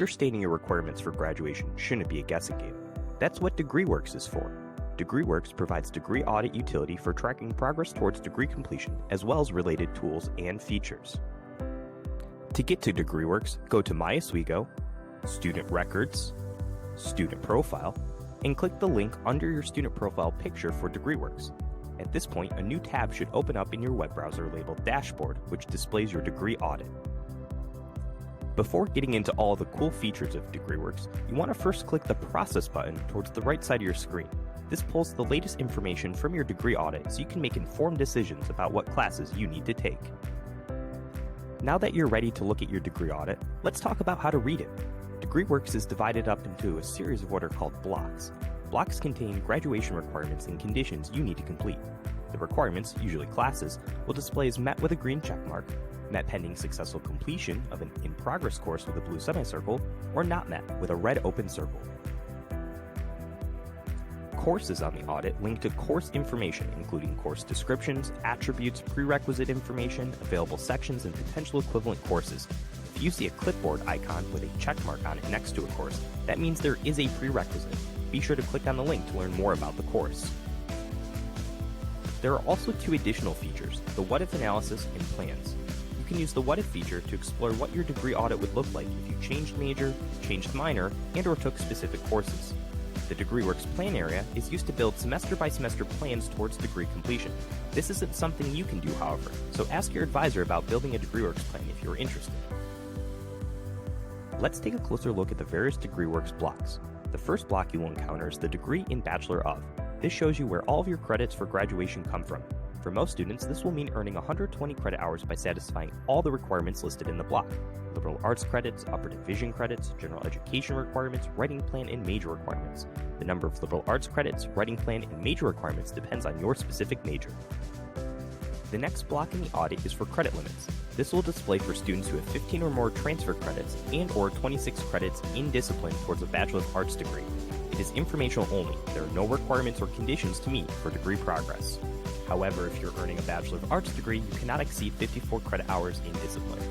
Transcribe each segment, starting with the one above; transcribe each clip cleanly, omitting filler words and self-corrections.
understanding your requirements for graduation shouldn't be a guessing game. That's what DegreeWorks is for. DegreeWorks provides degree audit utility for tracking progress towards degree completion, as well as related tools and features. To get to DegreeWorks, go to My Oswego, Student Records, Student Profile, and click the link under your student profile picture for DegreeWorks. At this point, a new tab should open up in your web browser labeled Dashboard, which displays your degree audit. Before getting into all the cool features of DegreeWorks, you want to first click the Process button towards the right side of your screen. This pulls the latest information from your degree audit so you can make informed decisions about what classes you need to take. Now that you're ready to look at your degree audit, let's talk about how to read it. DegreeWorks is divided up into a series of what are called blocks. Blocks contain graduation requirements and conditions you need to complete. The requirements, usually classes, will display as met with a green check mark, met pending successful completion of an in-progress course with a blue semicircle, or not met with a red open circle. Courses on the audit link to course information, including course descriptions, attributes, prerequisite information, available sections, and potential equivalent courses. If you see a clipboard icon with a check mark on it next to a course, that means there is a prerequisite. Be sure to click on the link to learn more about the course. There are also two additional features, the What If analysis and plans. You can use the What If feature to explore what your degree audit would look like if you changed major, changed minor, and/or took specific courses. The DegreeWorks plan area is used to build semester-by-semester plans towards degree completion. This isn't something you can do, however, so ask your advisor about building a DegreeWorks plan if you're interested. Let's take a closer look at the various DegreeWorks blocks. The first block you will encounter is the Degree in Bachelor of. This shows you where all of your credits for graduation come from. For most students, this will mean earning 120 credit hours by satisfying all the requirements listed in the block. Liberal arts credits, upper division credits, general education requirements, writing plan, and major requirements. The number of liberal arts credits, writing plan, and major requirements depends on your specific major. The next block in the audit is for credit limits. This will display for students who have 15 or more transfer credits and/or 26 credits in discipline towards a Bachelor of Arts degree. It is informational only. There are no requirements or conditions to meet for degree progress. However, if you're earning a Bachelor of Arts degree, you cannot exceed 54 credit hours in discipline.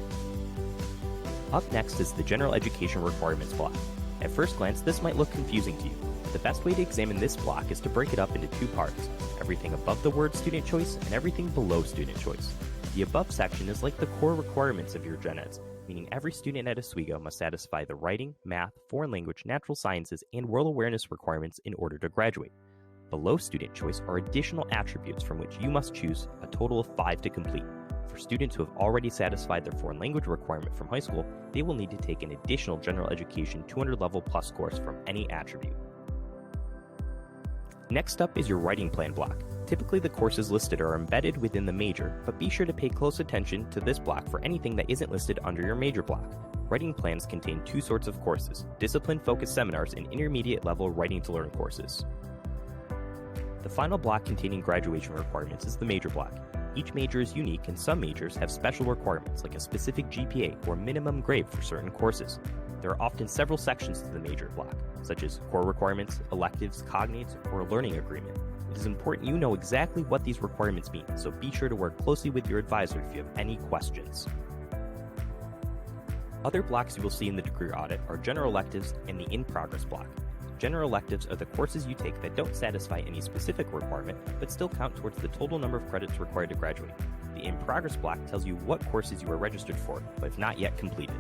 Up next is the General Education Requirements block. At first glance, this might look confusing to you. The best way to examine this block is to break it up into two parts, everything above the word student choice and everything below student choice. The above section is like the core requirements of your gen eds, meaning every student at Oswego must satisfy the writing, math, foreign language, natural sciences, and world awareness requirements in order to graduate. Below student choice are additional attributes from which you must choose a total of 5 to complete. For students who have already satisfied their foreign language requirement from high school, they will need to take an additional general education 200 level plus course from any attribute. Next up is your writing plan block. Typically the courses listed are embedded within the major, but be sure to pay close attention to this block for anything that isn't listed under your major block. Writing plans contain two sorts of courses, discipline-focused seminars and intermediate-level writing-to-learn courses. The final block containing graduation requirements is the major block. Each major is unique and some majors have special requirements like a specific GPA or minimum grade for certain courses. There are often several sections to the major block, such as core requirements, electives, cognates, or a learning agreement. It is important you know exactly what these requirements mean, so be sure to work closely with your advisor if you have any questions. Other blocks you will see in the degree audit are general electives and the in-progress block. General electives are the courses you take that don't satisfy any specific requirement, but still count towards the total number of credits required to graduate. The in-progress block tells you what courses you are registered for, but have not yet completed.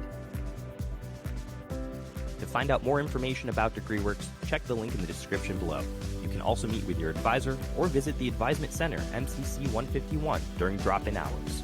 To find out more information about DegreeWorks, check the link in the description below. You can also meet with your advisor or visit the Advisement Center, MCC 151, during drop-in hours.